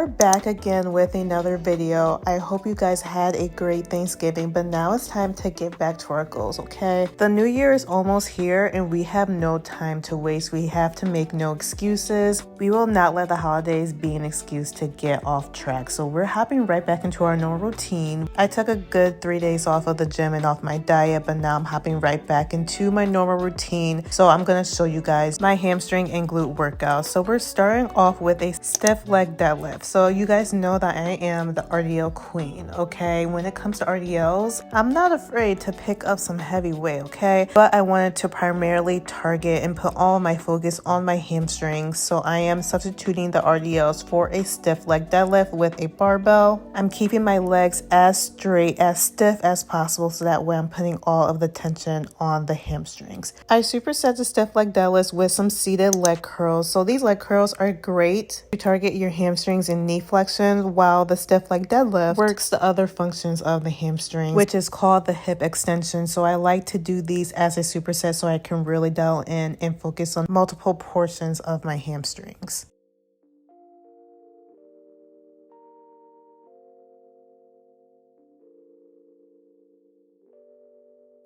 are back again with another video. I hope you guys had a great Thanksgiving, but now it's time to get back to our goals, okay? The new year is almost here and we have no time to waste. We have to make no excuses. We will not let the holidays be an excuse to get off track. So we're hopping right back into our normal routine. I took a good 3 days off of the gym and off my diet, but now I'm hopping right back into my normal routine. So I'm gonna show you guys my hamstring and glute workout. So we're starting off with a stiff leg deadlift. So you guys know that I am the RDL queen, okay? When it comes to RDLs, I'm not afraid to pick up some heavy weight, okay? But I wanted to primarily target and put all my focus on my hamstrings. So I am substituting the RDLs for a stiff leg deadlift with a barbell. I'm keeping my legs as straight, as stiff as possible, so that way I'm putting all of the tension on the hamstrings. I superset the stiff leg deadlifts with some seated leg curls. So these leg curls are great to target your hamstrings and knee flexion, while the stiff leg deadlift works the other functions of the hamstring, which is called the hip extension. So I like to do these as a superset so I can really dial in and focus on multiple portions of my hamstrings.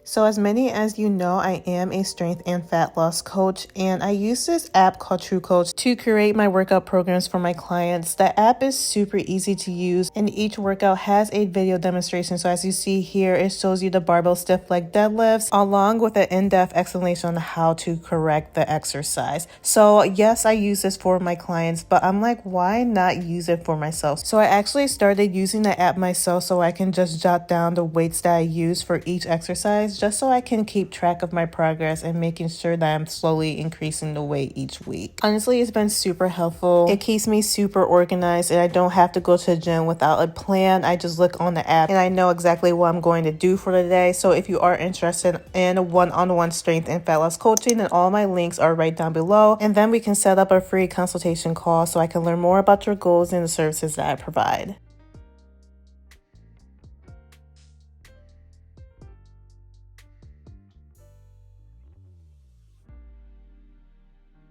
So as many as you know, I am a strength and fat loss coach, and I use this app called TrueCoach to create my workout programs for my clients. The app is super easy to use, and each workout has a video demonstration. So as you see here, it shows you the barbell stiff leg deadlifts along with an in-depth explanation on how to correct the exercise. So yes, I use this for my clients, but I'm like, why not use it for myself? So I actually started using the app myself so I can just jot down the weights that I use for each exercise, just so I can keep track of my progress and making sure that I'm slowly increasing the weight each week. Honestly, it's been super helpful. It keeps me super organized and I don't have to go to the gym without a plan. I just look on the app and I know exactly what I'm going to do for the day. So if you are interested in one-on-one strength and fat loss coaching, then all my links are right down below. And then we can set up a free consultation call so I can learn more about your goals and the services that I provide.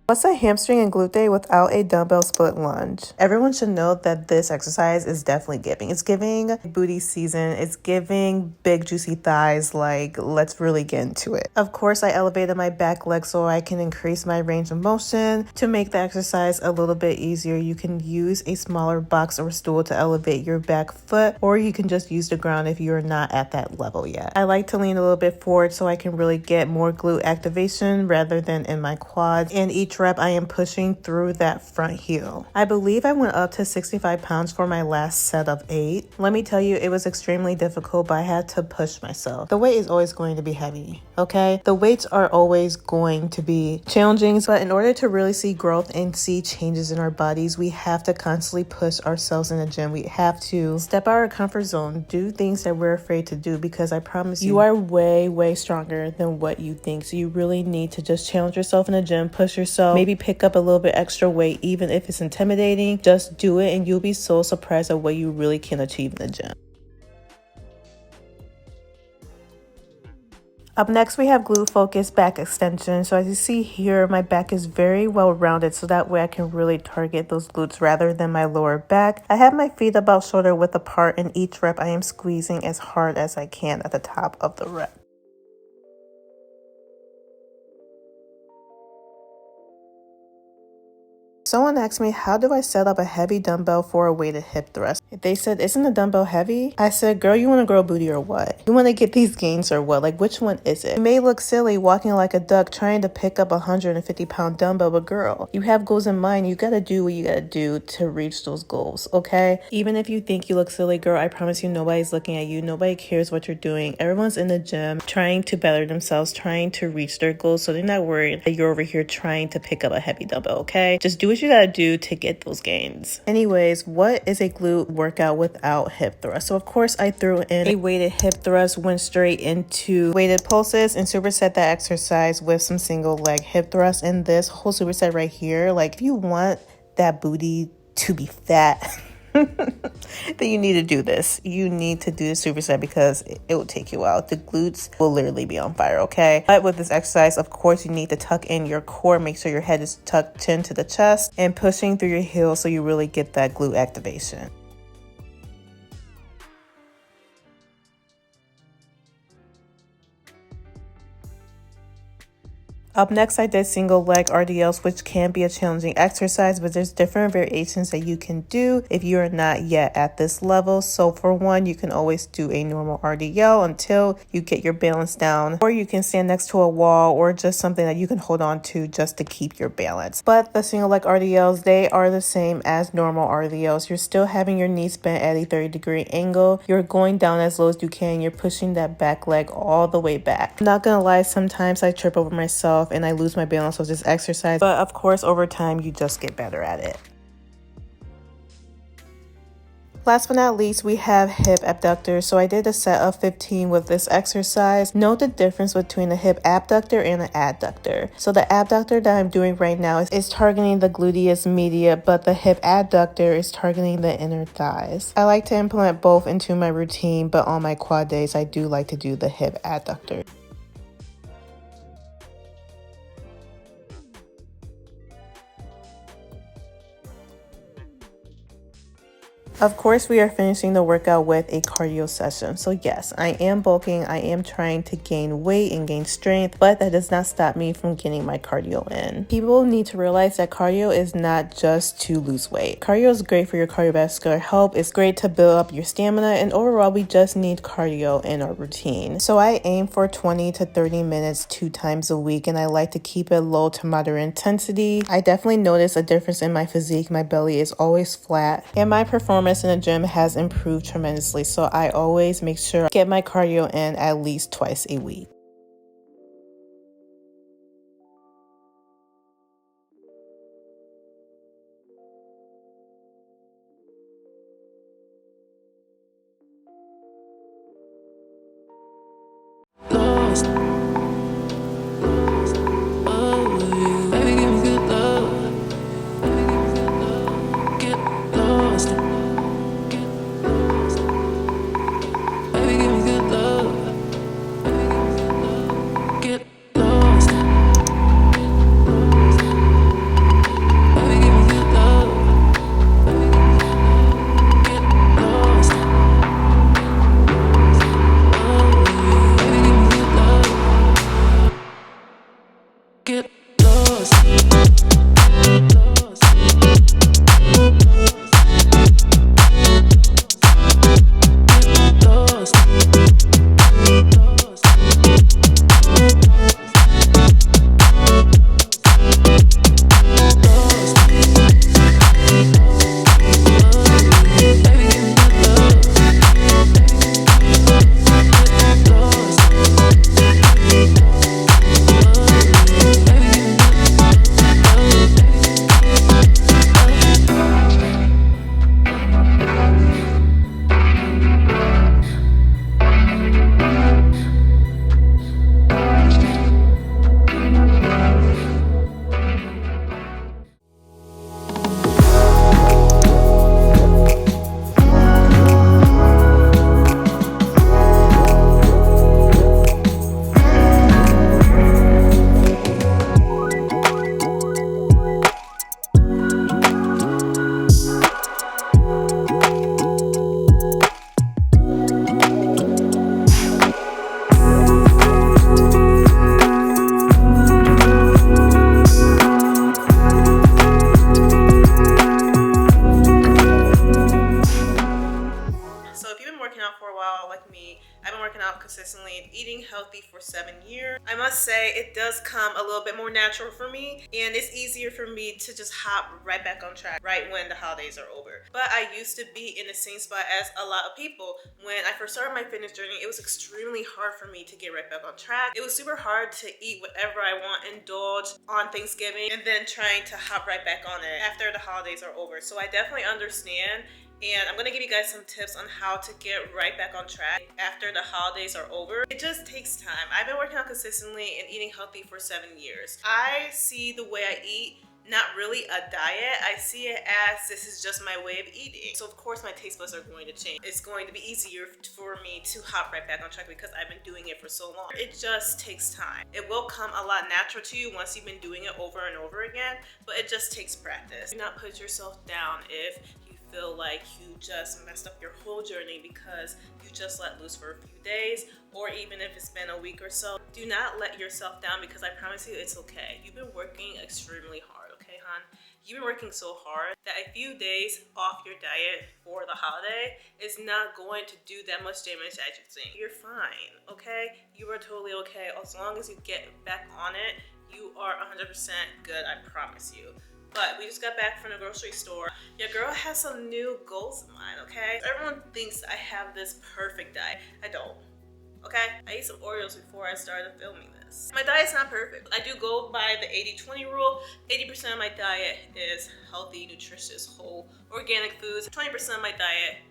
What's a hamstring and glute day without a dumbbell split lunge? Everyone should know that this exercise is definitely giving. It's giving booty season. It's giving big juicy thighs. Like, let's really get into it. Of course, I elevated my back leg so I can increase my range of motion. To make the exercise a little bit easier, you can use a smaller box or stool to elevate your back foot, or you can just use the ground if you're not at that level yet. I like to lean a little bit forward so I can really get more glute activation rather than in my quads. And each rep I am pushing through that front heel. I believe I went up to 65 pounds for my last set of 8. Let me tell you, it was extremely difficult, but I had to push myself. The weight is always going to be heavy, okay? The weights are always going to be challenging, but in order to really see growth and see changes in our bodies, we have to constantly push ourselves in the gym. We have to step out of our comfort zone, do things that we're afraid to do, because I promise you are way, way stronger than what you think. So you really need to just challenge yourself in the gym, push yourself, maybe pick up a little bit extra weight. Even if it's intimidating, just do it and you'll be so surprised at what you really can achieve in the gym. Up next, we have glute focused back extension. So as you see here, my back is very well rounded, so that way I can really target those glutes rather than my lower back. I have my feet about shoulder width apart, and each rep I am squeezing as hard as I can at the top of the rep. Someone asked me, how do I set up a heavy dumbbell for a weighted hip thrust? They said, isn't the dumbbell heavy? I said, girl, you want to grow booty or what? You want to get these gains or what? Like, which one is it? You may look silly walking like a duck trying to pick up a 150-pound dumbbell, but girl, you have goals in mind. You got to do what you got to do to reach those goals, okay? Even if you think you look silly, girl, I promise you nobody's looking at you. Nobody cares what you're doing. Everyone's in the gym trying to better themselves, trying to reach their goals, so they're not worried that you're over here trying to pick up a heavy dumbbell, okay? Just do what you gotta do to get those gains. Anyways, what is a glute workout without hip thrust? So of course I threw in a weighted hip thrust, went straight into weighted pulses, and superset that exercise with some single leg hip thrust. And this whole superset right here, like, if you want that booty to be fat, then you need to do this. You need to do the superset because it will take you out. The glutes will literally be on fire, okay? But with this exercise, of course, you need to tuck in your core. Make sure your head is tucked into the chest and pushing through your heels so you really get that glute activation. Up next, I did single leg RDLs, which can be a challenging exercise, but there's different variations that you can do if you are not yet at this level. So for one, you can always do a normal RDL until you get your balance down, or you can stand next to a wall or just something that you can hold on to just to keep your balance. But the single leg RDLs, they are the same as normal RDLs. You're still having your knees bent at a 30-degree angle. You're going down as low as you can. You're pushing that back leg all the way back. I'm not gonna lie, sometimes I trip over myself and I lose my balance with this exercise, but of course over time you just get better at it. Last but not least, we have hip abductors. So I did a set of 15 with this exercise. Note the difference between the hip abductor and the adductor. So the abductor that I'm doing right now is targeting the gluteus medius, but the hip adductor is targeting the inner thighs. I like to implement both into my routine, but on my quad days, I do like to do the hip adductor. Of course, we are finishing the workout with a cardio session. So yes, I am bulking. I am trying to gain weight and gain strength, but that does not stop me from getting my cardio in. People need to realize that cardio is not just to lose weight. Cardio is great for your cardiovascular health. It's great to build up your stamina, and overall, we just need cardio in our routine. So I aim for 20 to 30 minutes 2 times a week, and I like to keep it low to moderate intensity. I definitely notice a difference in my physique. My belly is always flat, and my performance in the gym has improved tremendously, so I always make sure I get my cardio in at least twice a week. Consistently and eating healthy for 7 years. I must say it does come a little bit more natural for me, and it's easier for me to just hop right back on track right when the holidays are over. But I used to be in the same spot as a lot of people. When I first started my fitness journey, it was extremely hard for me to get right back on track. It was super hard to eat whatever I want, indulge on Thanksgiving, and then trying to hop right back on it after the holidays are over. So I definitely understand. And I'm gonna give you guys some tips on how to get right back on track after the holidays are over. It just takes time. I've been working out consistently and eating healthy for 7 years. I see the way I eat not really a diet. I see it as this is just my way of eating. So of course my taste buds are going to change. It's going to be easier for me to hop right back on track because I've been doing it for so long. It just takes time. It will come a lot natural to you once you've been doing it over and over again, but it just takes practice. Do not put yourself down if you feel like you just messed up your whole journey because you just let loose for a few days, or even if it's been a week or so. Do not let yourself down because I promise you it's okay. You've been working extremely hard, okay, hon? You've been working so hard that a few days off your diet for the holiday is not going to do that much damage as you think. You're fine, okay? You are totally okay. As long as you get back on it, you are 100% good, I promise you. But we just got back from the grocery store. Your girl has some new goals in mind, okay? Everyone thinks I have this perfect diet. I don't, okay? I ate some Oreos before I started filming this. My diet's not perfect. I do go by the 80-20 rule. 80% of my diet is healthy, nutritious, whole, organic foods. 20% of my diet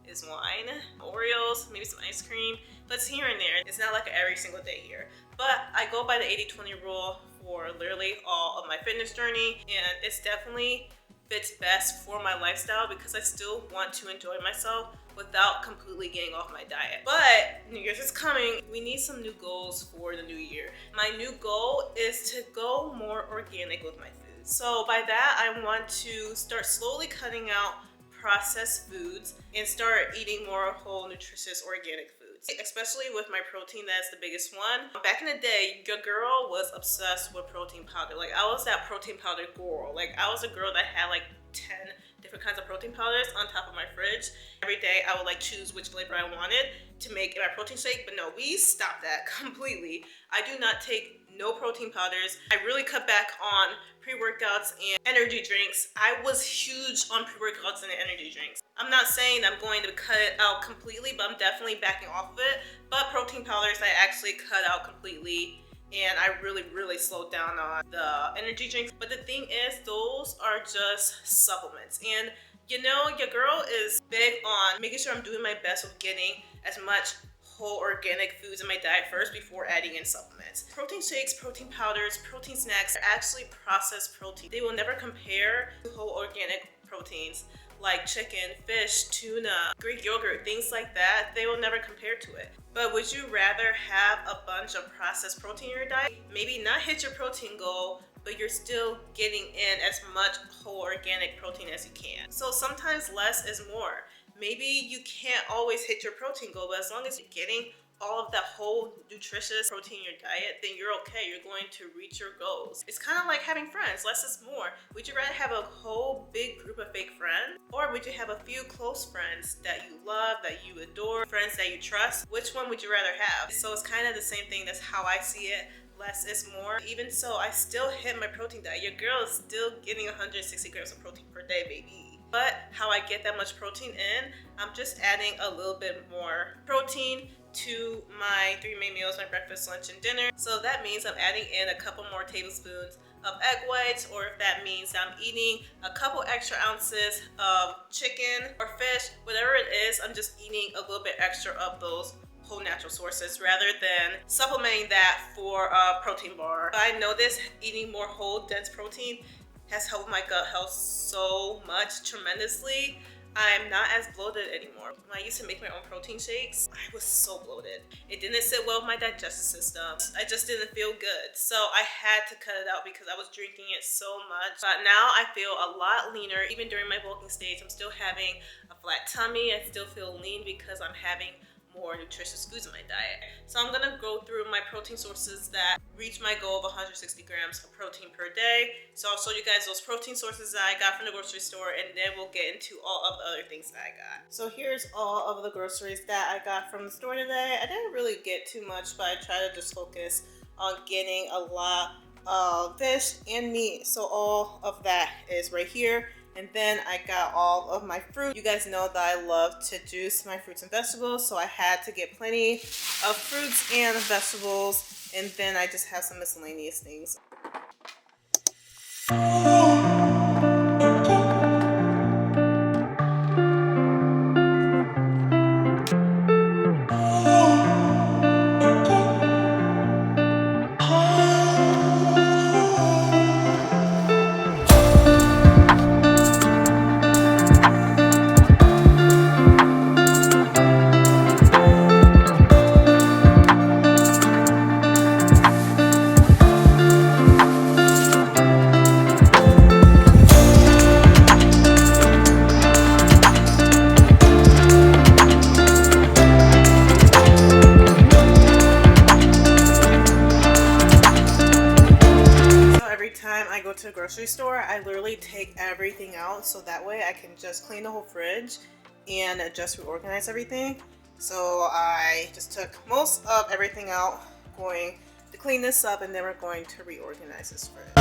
is wine, Oreos, maybe some ice cream, but it's here and there. It's not like every single day here. But I go by the 80-20 rule for literally all of my fitness journey, and it's definitely fits best for my lifestyle because I still want to enjoy myself without completely getting off my diet. But New Year's is coming. We need some new goals for the new year. My new goal is to go more organic with my food. So by that, I want to start slowly cutting out processed foods and start eating more whole, nutritious, organic foods. Especially with my protein, that's the biggest one. Back in the day, your girl was obsessed with protein powder. Like, I was that protein powder girl. Like, I was a girl that had like 10 different kinds of protein powders on top of my fridge. Every day I would like choose which flavor I wanted to make in my protein shake, but no, we stopped that completely. I do not take no protein powders. I really cut back on pre-workouts and energy drinks. I was huge on pre-workouts and energy drinks. I'm not saying I'm going to cut it out completely, but I'm definitely backing off of it. But protein powders I actually cut out completely, and I really slowed down on the energy drinks. But the thing is, those are just supplements. And you know, your girl is big on making sure I'm doing my best with getting as much whole organic foods in my diet first before adding in supplements. Protein shakes, protein powders, protein snacks are actually processed protein. They will never compare to whole organic proteins like chicken, fish, tuna, Greek yogurt, things like that. They will never compare to it. But would you rather have a bunch of processed protein in your diet? Maybe not hit your protein goal, but you're still getting in as much whole organic protein as you can. So sometimes less is more. Maybe you can't always hit your protein goal, but as long as you're getting all of that whole nutritious protein in your diet, then you're okay. You're going to reach your goals. It's kind of like having friends. Less is more. Would you rather have a whole big group of fake friends, or would you have a few close friends that you love, that you adore, friends that you trust? Which one would you rather have? So it's kind of the same thing. That's how I see it. Less is more. Even so, I still hit my protein diet. Your girl is still getting 160 grams of protein per day, baby. But how I get that much protein in, I'm just adding a little bit more protein to my 3 main meals, my breakfast, lunch, and dinner. So that means I'm adding in a couple more tablespoons of egg whites, or if that means I'm eating a couple extra ounces of chicken or fish, whatever it is, I'm just eating a little bit extra of those whole natural sources rather than supplementing that for a protein bar. I noticed eating more whole, dense protein has helped my gut health so much, tremendously. I'm not as bloated anymore. When I used to make my own protein shakes, I was so bloated. It didn't sit well with my digestive system. I just didn't feel good. So I had to cut it out because I was drinking it so much. But now I feel a lot leaner. Even during my bulking stage, I'm still having a flat tummy. I still feel lean because I'm having more nutritious foods in my diet. So I'm gonna go through my protein sources that reach my goal of 160 grams of protein per day. So I'll show you guys those protein sources that I got from the grocery store, and then we'll get into all of the other things that I got. So here's all of the groceries that I got from the store today. I didn't really get too much, but I tried to just focus on getting a lot of fish and meat. So all of that is right here. And then I got all of my fruit. You guys know that I love to juice my fruits and vegetables, so I had to get plenty of fruits and vegetables. And then I just have some miscellaneous things. time I go to the grocery store, I literally take everything out so that way I can just clean the whole fridge and just reorganize everything. So I just took most of everything out, going to clean this up, and then we're going to reorganize this fridge.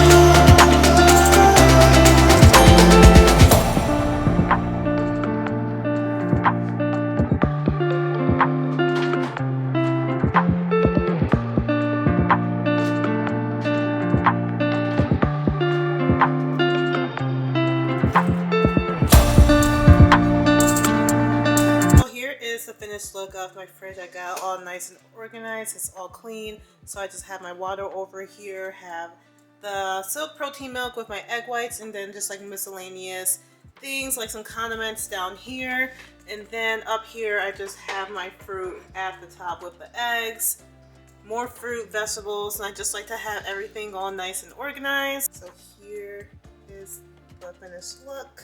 The finished look of my fridge. I got all nice and organized. It's all clean. So I just have my water over here, have the silk protein milk with my egg whites, and then just like miscellaneous things like some condiments down here. And then up here I just have my fruit at the top with the eggs, more fruit, vegetables, and I just like to have everything all nice and organized. So here is the finished look.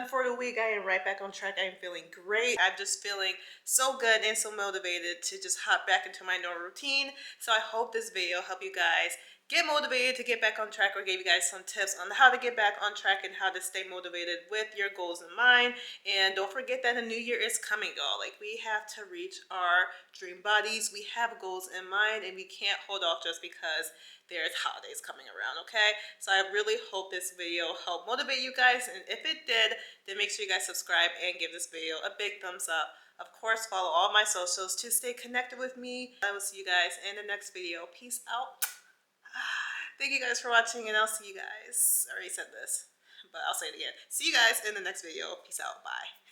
For the week, I am right back on track. I am feeling great. I'm just feeling so good and so motivated to just hop back into my normal routine. So I hope this video helped you guys get motivated to get back on track, or gave you guys some tips on how to get back on track and how to stay motivated with your goals in mind. And don't forget that the new year is coming, y'all. Like, we have to reach our dream bodies. We have goals in mind, and we can't hold off just because there's holidays coming around, okay? So I really hope this video helped motivate you guys, and if it did, then make sure you guys subscribe and give this video a big thumbs up. Of course, follow all my socials to stay connected with me. I will see you guys in the next video. Peace out. Thank you guys for watching, and I'll see you guys. I already said this, but I'll say it again. See you guys in the next video. Peace out. Bye.